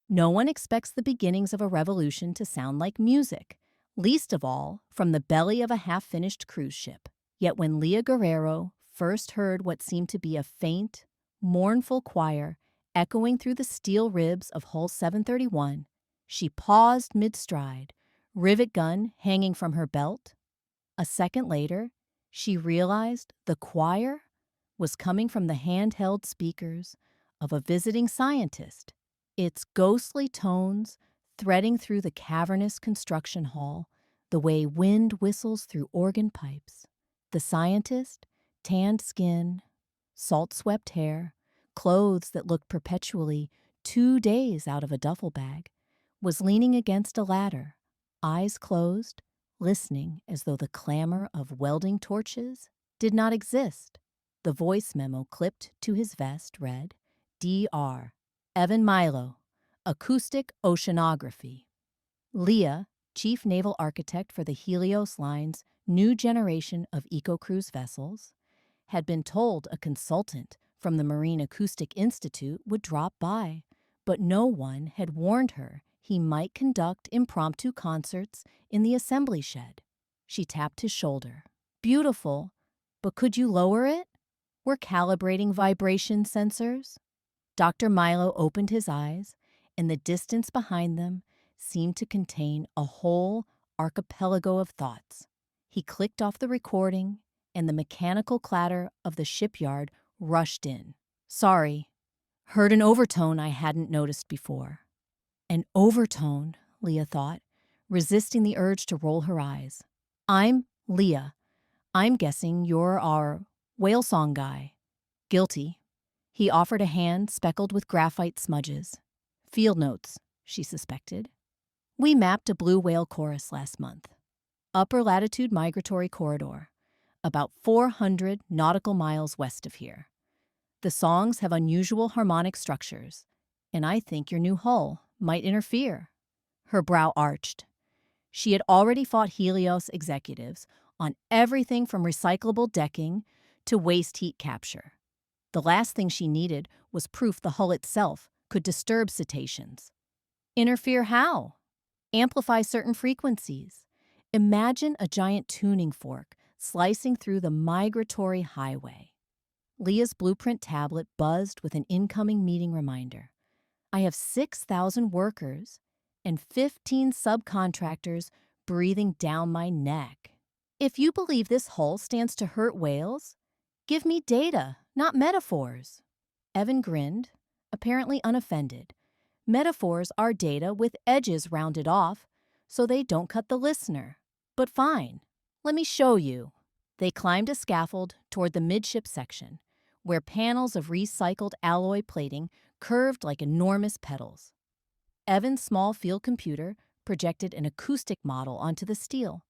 No one expects the beginnings of a revolution to sound like music, least of all from the belly of a half-finished cruise ship. Yet when Leah Guerrero first heard what seemed to be a faint, mournful choir echoing through the steel ribs of hull 731, she paused mid-stride, rivet gun hanging from her belt. A second later, she realized the choir was coming from the handheld speakers of a visiting scientist, its ghostly tones threading through the cavernous construction hall the way wind whistles through organ pipes. The scientist, tanned skin, salt-swept hair, clothes that looked perpetually 2 days out of a duffel bag, was leaning against a ladder, eyes closed, listening as though the clamor of welding torches did not exist. The voice memo clipped to his vest read, Dr. Evan Milo, Acoustic Oceanography. Leah, Chief Naval Architect for the Helios Line's new generation of eco-cruise vessels, had been told a consultant from the Marine Acoustic Institute would drop by, but no one had warned her he might conduct impromptu concerts in the assembly shed. She tapped his shoulder. Beautiful, but could you lower it? We're calibrating vibration sensors. Dr. Milo opened his eyes, and the distance behind them seemed to contain a whole archipelago of thoughts. He clicked off the recording, and the mechanical clatter of the shipyard rushed in. Sorry, heard an overtone I hadn't noticed before. An overtone, Leah thought, resisting the urge to roll her eyes. I'm Leah. I'm guessing you're our whale song guy. Guilty. He offered a hand speckled with graphite smudges. Field notes, she suspected. We mapped a blue whale chorus last month. Upper latitude migratory corridor, about 400 nautical miles west of here. The songs have unusual harmonic structures, and I think your new hull might interfere. Her brow arched. She had already fought Helios executives on everything from recyclable decking to waste heat capture. The last thing she needed was proof the hull itself could disturb cetaceans. Interfere how? Amplify certain frequencies. Imagine a giant tuning fork slicing through the migratory highway. Leah's blueprint tablet buzzed with an incoming meeting reminder. I have 6,000 workers and 15 subcontractors breathing down my neck. If you believe this hull stands to hurt whales, give me data, not metaphors. Evan grinned, apparently unoffended. Metaphors are data with edges rounded off, so they don't cut the listener. But fine, let me show you. They climbed a scaffold toward the midship section, where panels of recycled alloy plating curved like enormous petals. Evan's small field computer projected an acoustic model onto the steel.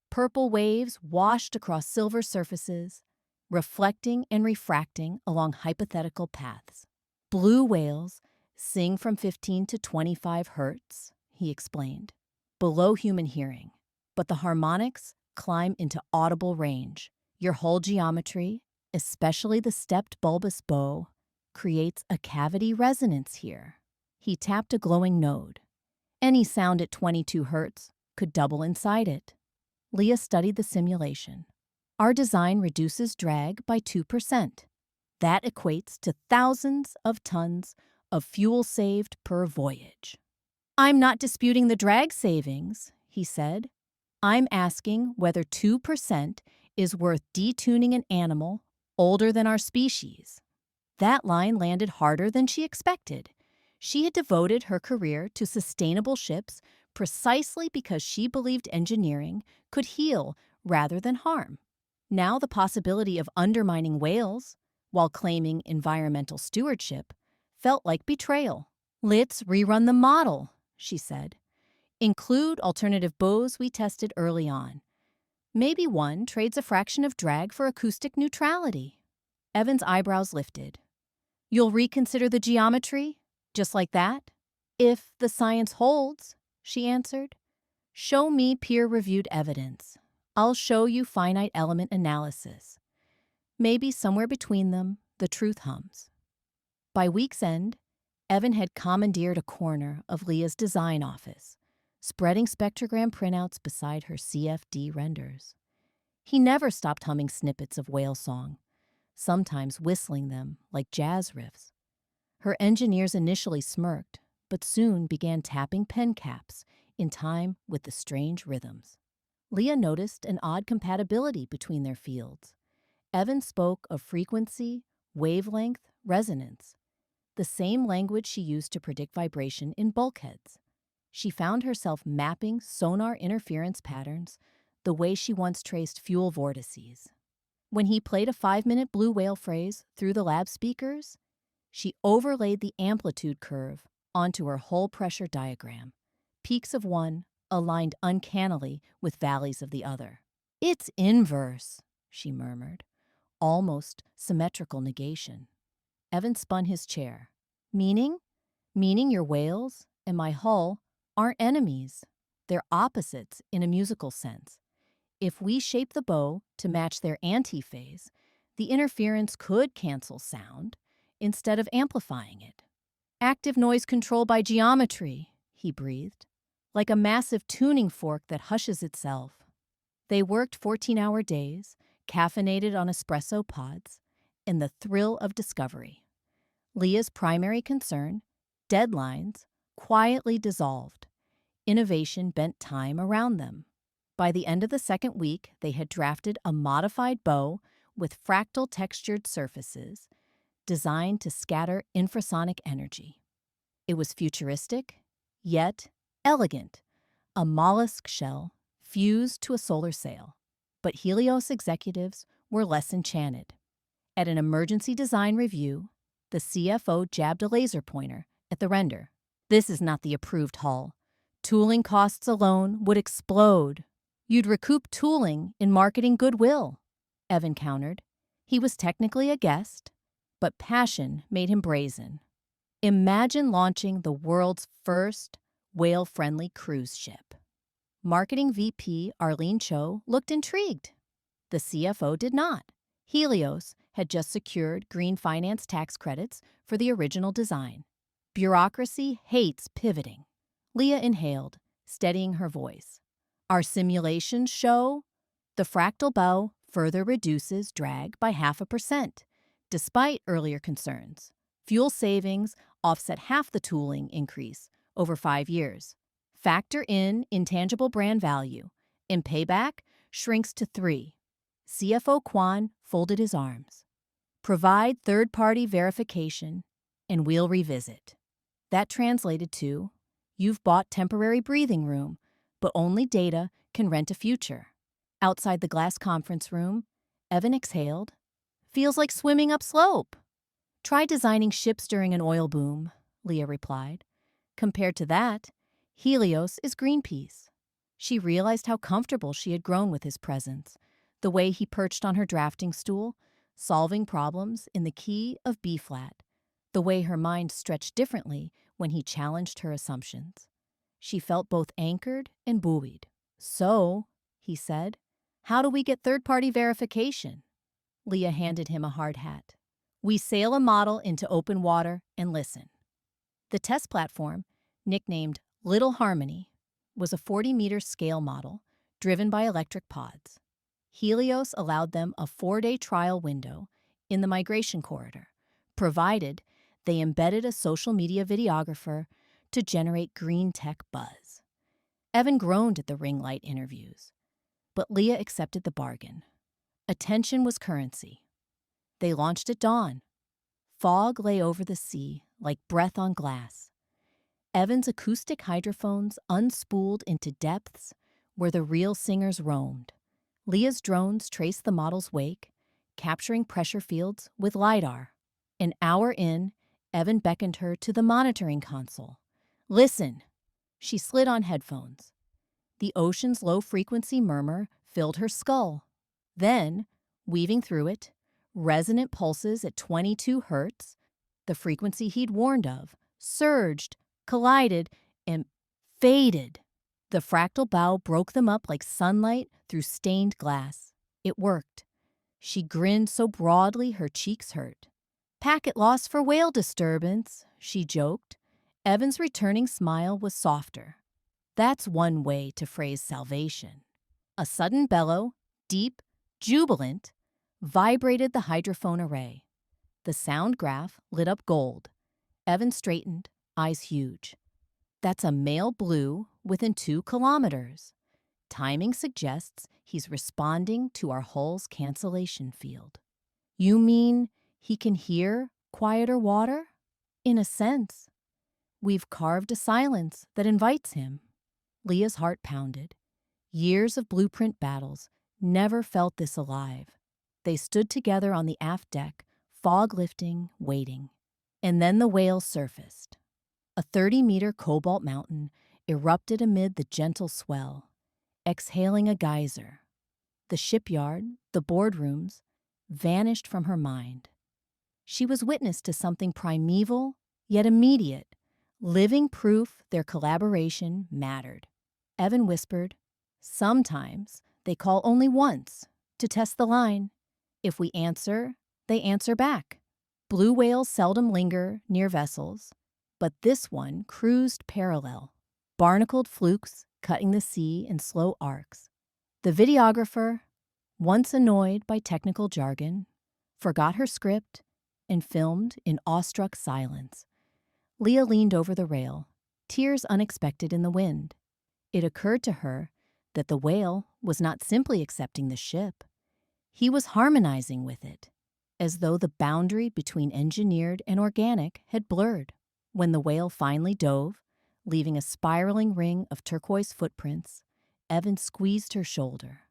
Purple waves washed across silver surfaces, reflecting and refracting along hypothetical paths. Blue whales sing from 15 to 25 hertz, he explained, below human hearing, but the harmonics climb into audible range. Your hull geometry, especially the stepped bulbous bow, creates a cavity resonance here. He tapped a glowing node. Any sound at 22 hertz could double inside it. Leah studied the simulation. Our design reduces drag by 2%. That equates to thousands of tons of fuel saved per voyage. I'm not disputing the drag savings, he said. I'm asking whether 2% is worth detuning an animal older than our species. That line landed harder than she expected. She had devoted her career to sustainable ships precisely because she believed engineering could heal rather than harm. Now the possibility of undermining whales while claiming environmental stewardship felt like betrayal. Let's rerun the model, she said. Include alternative bows we tested early on. Maybe one trades a fraction of drag for acoustic neutrality. Evan's eyebrows lifted. You'll reconsider the geometry? Just like that? If the science holds, she answered. Show me peer-reviewed evidence. I'll show you finite element analysis. Maybe somewhere between them, the truth hums. By week's end, Evan had commandeered a corner of Leah's design office, spreading spectrogram printouts beside her CFD renders. He never stopped humming snippets of whale song, sometimes whistling them like jazz riffs. Her engineers initially smirked, but soon began tapping pen caps in time with the strange rhythms. Leah noticed an odd compatibility between their fields. Evan spoke of frequency, wavelength, resonance, the same language she used to predict vibration in bulkheads. She found herself mapping sonar interference patterns the way she once traced fuel vortices. When he played a 5-minute blue whale phrase through the lab speakers, she overlaid the amplitude curve onto her hull pressure diagram. Peaks of one aligned uncannily with valleys of the other. "It's inverse," she murmured, almost symmetrical negation. Evan spun his chair. "Meaning? Meaning your whales and my hull aren't enemies. They're opposites in a musical sense. If we shape the bow to match their antiphase, the interference could cancel sound instead of amplifying it. Active noise control by geometry," he breathed, like a massive tuning fork that hushes itself. They worked 14-hour days, caffeinated on espresso pods, in the thrill of discovery. Leah's primary concern, deadlines, quietly dissolved. Innovation bent time around them. By the end of the second week, they had drafted a modified bow with fractal textured surfaces designed to scatter infrasonic energy. It was futuristic, yet elegant, a mollusk shell fused to a solar sail. But Helios executives were less enchanted. At an emergency design review, the CFO jabbed a laser pointer at the render. "This is not the approved hull. Tooling costs alone would explode." "You'd recoup tooling in marketing goodwill," Evan countered. He was technically a guest, but passion made him brazen. "Imagine launching the world's first whale-friendly cruise ship." Marketing VP Arlene Cho looked intrigued. The CFO did not. Helios had just secured green finance tax credits for the original design. Bureaucracy hates pivoting. Leah inhaled, steadying her voice. "Our simulations show the fractal bow further reduces drag by 0.5%, despite earlier concerns. Fuel savings offset half the tooling increase over 5 years. Factor in intangible brand value, and payback shrinks to 3. CFO Kwan folded his arms. "Provide third-party verification, and we'll revisit." That translated to, "You've bought temporary breathing room, but only data can rent a future." Outside the glass conference room, Evan exhaled. "Feels like swimming upslope." "Try designing ships during an oil boom," Leah replied. "Compared to that, Helios is Greenpeace." She realized how comfortable she had grown with his presence, the way he perched on her drafting stool, solving problems in the key of B-flat, the way her mind stretched differently when he challenged her assumptions. She felt both anchored and buoyed. "So," he said, "how do we get third-party verification?" Leah handed him a hard hat. "We sail a model into open water and listen." The test platform, nicknamed Little Harmony, was a 40-meter scale model driven by electric pods. Helios allowed them a 4-day trial window in the migration corridor, provided they embedded a social media videographer to generate green tech buzz. Evan groaned at the ring light interviews, but Leah accepted the bargain. Attention was currency. They launched at dawn. Fog lay over the sea like breath on glass. Evan's acoustic hydrophones unspooled into depths where the real singers roamed. Leah's drones traced the model's wake, capturing pressure fields with LiDAR. An hour in, Evan beckoned her to the monitoring console. "Listen." She slid on headphones. The ocean's low-frequency murmur filled her skull. Then, weaving through it, resonant pulses at 22 hertz, the frequency he'd warned of, surged, collided, and faded. The fractal bow broke them up like sunlight through stained glass. It worked. She grinned so broadly her cheeks hurt. Packet lost for whale disturbance, she joked. Evan's returning smile was softer. That's one way to phrase salvation. A sudden bellow, deep, jubilant, vibrated the hydrophone array. The sound graph lit up gold. Evan straightened, eyes huge. That's a male blue within 2 kilometers. Timing suggests he's responding to our hull's cancellation field. You mean he can hear quieter water? In a sense. We've carved a silence that invites him. Leah's heart pounded. Years of blueprint battles never felt this alive. They stood together on the aft deck, fog lifting, waiting. And then the whale surfaced. A 30-meter cobalt mountain erupted amid the gentle swell, exhaling a geyser. The shipyard, the boardrooms, vanished from her mind. She was witness to something primeval, yet immediate, living proof their collaboration mattered. Evan whispered, "Sometimes they call only once to test the line. If we answer, they answer back." Blue whales seldom linger near vessels, but this one cruised parallel, barnacled flukes cutting the sea in slow arcs. The videographer, once annoyed by technical jargon, forgot her script and filmed in awestruck silence. Leah leaned over the rail, tears unexpected in the wind. It occurred to her that the whale was not simply accepting the ship. He was harmonizing with it, as though the boundary between engineered and organic had blurred. When the whale finally dove, leaving a spiraling ring of turquoise footprints, Evan squeezed her shoulder.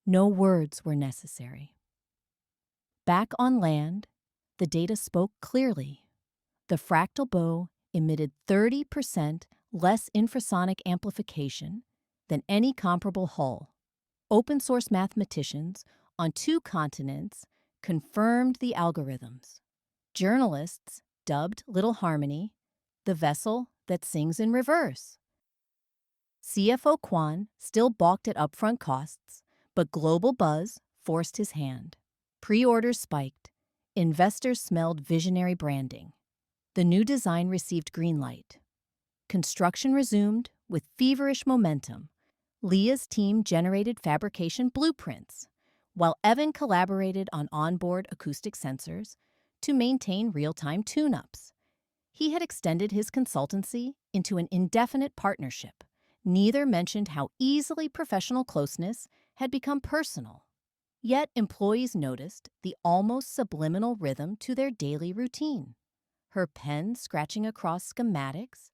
No words were necessary. Back on land, the data spoke clearly. The fractal bow emitted 30% less infrasonic amplification than any comparable hull. Open-source mathematicians on 2 continents confirmed the algorithms. Journalists dubbed Little Harmony the vessel that sings in reverse. CFO Kwan still balked at upfront costs, but global buzz forced his hand. Pre-orders spiked. Investors smelled visionary branding. The new design received green light. Construction resumed with feverish momentum. Leah's team generated fabrication blueprints, while Evan collaborated on onboard acoustic sensors to maintain real-time tune-ups. He had extended his consultancy into an indefinite partnership. Neither mentioned how easily professional closeness had become personal. Yet employees noticed the almost subliminal rhythm to their daily routine. Her pen scratching across schematics,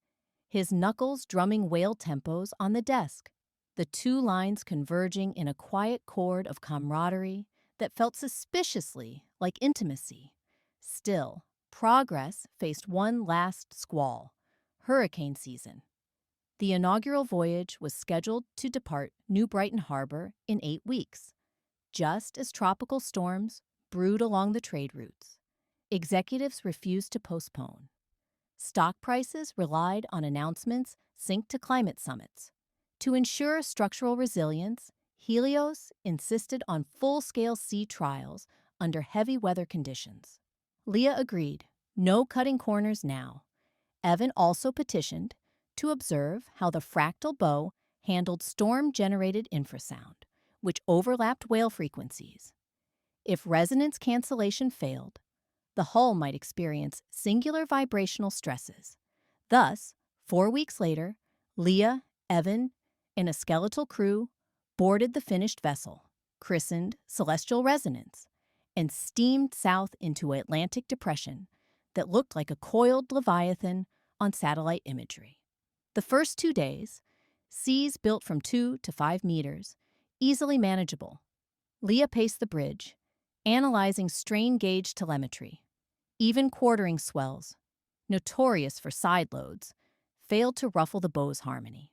his knuckles drumming whale tempos on the desk, the 2 lines converging in a quiet chord of camaraderie that felt suspiciously like intimacy. Still, progress faced one last squall: hurricane season. The inaugural voyage was scheduled to depart New Brighton Harbor in 8 weeks, just as tropical storms brewed along the trade routes. Executives refused to postpone. Stock prices relied on announcements synced to climate summits. To ensure structural resilience, Helios insisted on full-scale sea trials under heavy weather conditions. Leah agreed, no cutting corners now. Evan also petitioned to observe how the fractal bow handled storm-generated infrasound, which overlapped whale frequencies. If resonance cancellation failed, the hull might experience singular vibrational stresses. Thus, 4 weeks later, Leah, Evan, and a skeletal crew boarded the finished vessel, christened Celestial Resonance, and steamed south into an Atlantic depression that looked like a coiled leviathan on satellite imagery. The first 2 days, seas built from 2 to 5 meters, easily manageable. Leah paced the bridge, analyzing strain gauge telemetry. Even quartering swells, notorious for side loads, failed to ruffle the bow's harmony.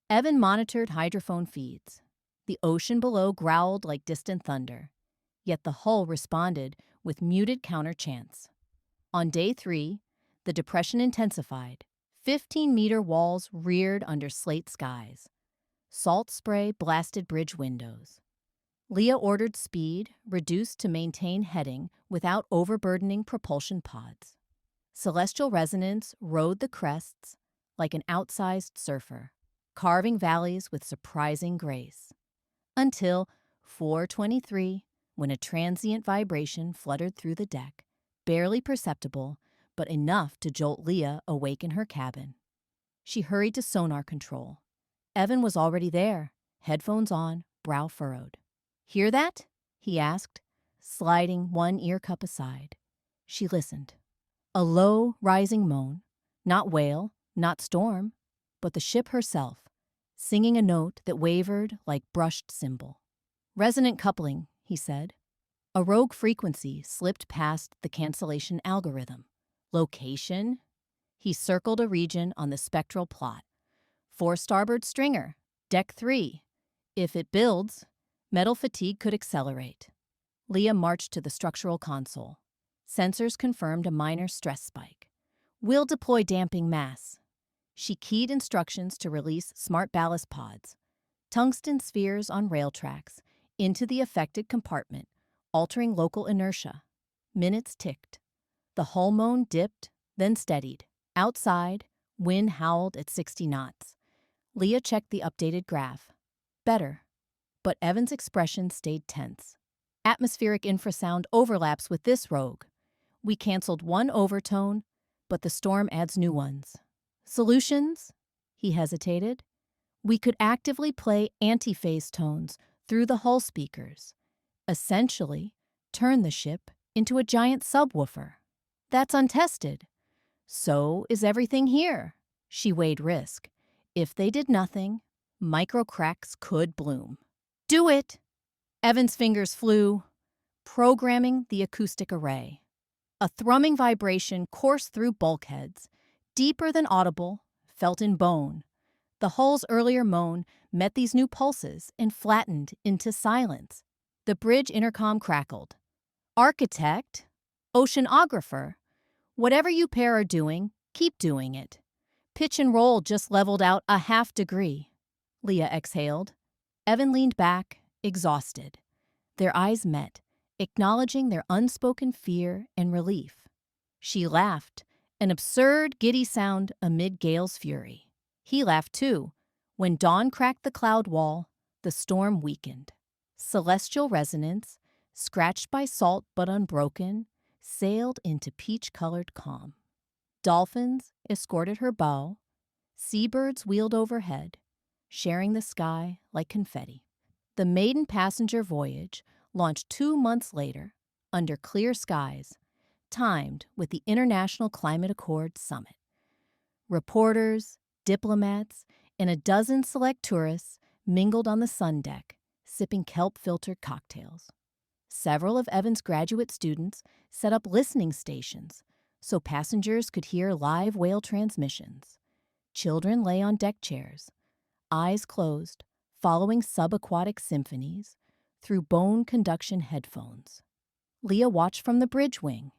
Evan monitored hydrophone feeds. The ocean below growled like distant thunder, yet the hull responded with muted counter-chants. On day 3, the depression intensified. 15-meter walls reared under slate skies. Salt spray blasted bridge windows. Leah ordered speed, reduced to maintain heading without overburdening propulsion pods. Celestial Resonance rode the crests like an outsized surfer, carving valleys with surprising grace. Until 4:23, when a transient vibration fluttered through the deck, barely perceptible, but enough to jolt Leah awake in her cabin. She hurried to sonar control. Evan was already there, headphones on, brow furrowed. "Hear that?" he asked, sliding one ear cup aside. She listened. A low, rising moan, not wail, not storm, but the ship herself, singing a note that wavered like brushed cymbal. "Resonant coupling," he said. A rogue frequency slipped past the cancellation algorithm. "Location?" He circled a region on the spectral plot. "4 starboard stringer, deck 3. If it builds, metal fatigue could accelerate." Leah marched to the structural console. Sensors confirmed a minor stress spike. "We'll deploy damping mass." She keyed instructions to release smart ballast pods, tungsten spheres on rail tracks, into the affected compartment, altering local inertia. Minutes ticked. The hull moan dipped, then steadied. Outside, wind howled at 60 knots. Leah checked the updated graph. Better. But Evan's expression stayed tense. "Atmospheric infrasound overlaps with this rogue. We canceled one overtone, but the storm adds new ones." "Solutions?" He hesitated. "We could actively play antiphase tones through the hull speakers. Essentially, turn the ship into a giant subwoofer." "That's untested." "So is everything here." She weighed risk. If they did nothing, micro cracks could bloom. "Do it!" Evan's fingers flew, programming the acoustic array. A thrumming vibration coursed through bulkheads, deeper than audible, felt in bone. The hull's earlier moan met these new pulses and flattened into silence. The bridge intercom crackled. "Architect, oceanographer, whatever you pair are doing, keep doing it. Pitch and roll just leveled out a half degree." Leah exhaled. Evan leaned back, exhausted. Their eyes met, acknowledging their unspoken fear and relief. She laughed, an absurd, giddy sound amid Gale's fury. He laughed too. When dawn cracked the cloud wall, the storm weakened. Celestial Resonance, scratched by salt but unbroken, sailed into peach-colored calm. Dolphins escorted her bow. Seabirds wheeled overhead, sharing the sky like confetti. The maiden passenger voyage launched 2 months later, under clear skies, timed with the International Climate Accord Summit. Reporters, diplomats, and a dozen select tourists mingled on the sun deck, sipping kelp-filtered cocktails. Several of Evan's graduate students set up listening stations so passengers could hear live whale transmissions. Children lay on deck chairs, eyes closed, following subaquatic symphonies through bone conduction headphones. Leah watched from the bridge wing.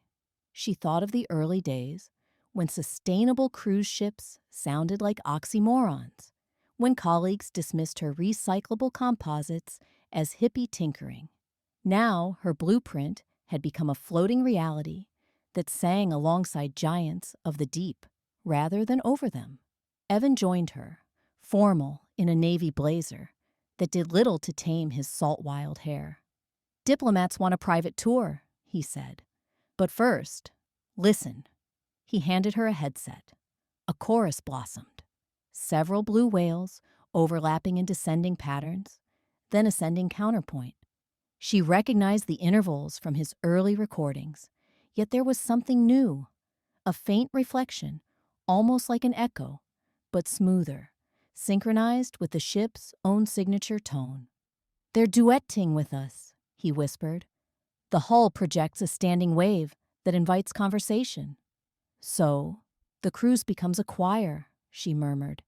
She thought of the early days when sustainable cruise ships sounded like oxymorons, when colleagues dismissed her recyclable composites as hippie tinkering. Now her blueprint had become a floating reality that sang alongside giants of the deep rather than over them. Evan joined her, formal in a navy blazer that did little to tame his salt-wild hair. "Diplomats want a private tour," he said. "But first, listen." He handed her a headset. A chorus blossomed. Several blue whales, overlapping in descending patterns, then ascending counterpoint. She recognized the intervals from his early recordings, yet there was something new. A faint reflection, almost like an echo, but smoother, synchronized with the ship's own signature tone. "They're duetting with us," he whispered. "The hull projects a standing wave that invites conversation." "So, the cruise becomes a choir," she murmured.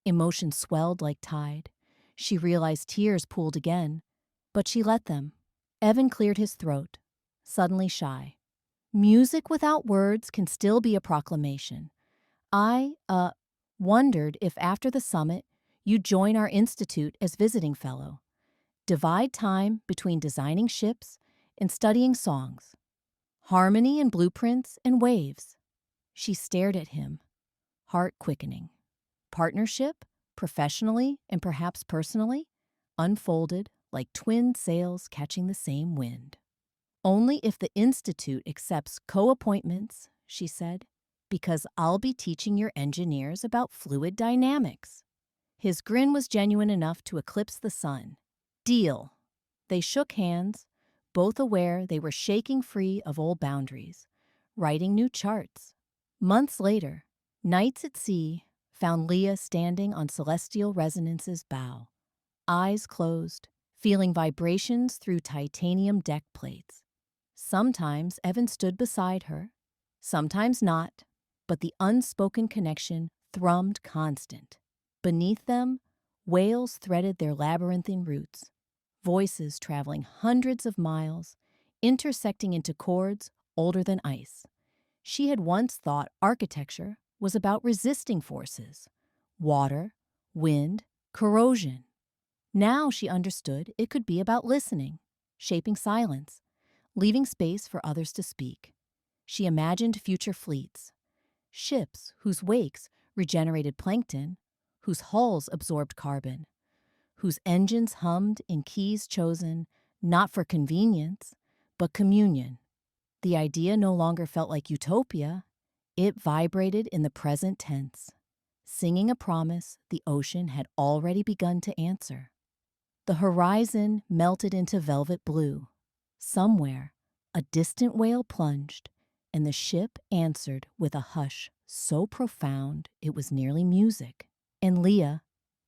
Emotion swelled like tide. She realized tears pooled again, but she let them. Evan cleared his throat, suddenly shy. "Music without words can still be a proclamation. I, wondered if after the summit you'd join our institute as visiting fellow. Divide time between designing ships and studying songs. Harmony and blueprints and waves. She stared at him, heart quickening. Partnership, professionally and perhaps personally, unfolded like twin sails catching the same wind. Only if the Institute accepts co-appointments, she said, because I'll be teaching your engineers about fluid dynamics. His grin was genuine enough to eclipse the sun. Deal. They shook hands, both aware they were shaking free of old boundaries, writing new charts. Months later, nights at sea found Leah standing on Celestial Resonance's bow, eyes closed, feeling vibrations through titanium deck plates. Sometimes Evan stood beside her, sometimes not, but the unspoken connection thrummed constant. Beneath them, whales threaded their labyrinthine routes, voices traveling hundreds of miles, intersecting into chords older than ice. She had once thought architecture was about resisting forces, water, wind, corrosion. Now she understood it could be about listening, shaping silence, leaving space for others to speak. She imagined future fleets, ships whose wakes regenerated plankton, whose hulls absorbed carbon, whose engines hummed in keys chosen not for convenience, but communion. The idea no longer felt like utopia. It vibrated in the present tense, singing a promise the ocean had already begun to answer. The horizon melted into velvet blue. Somewhere, a distant whale plunged, and the ship answered with a hush so profound it was nearly music. And Leah,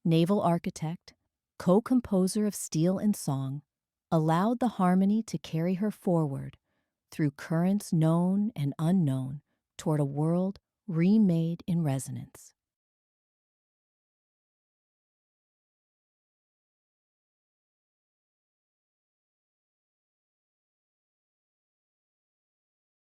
naval architect, co-composer of steel and song, allowed the harmony to carry her forward through currents known and unknown toward a world remade in resonance.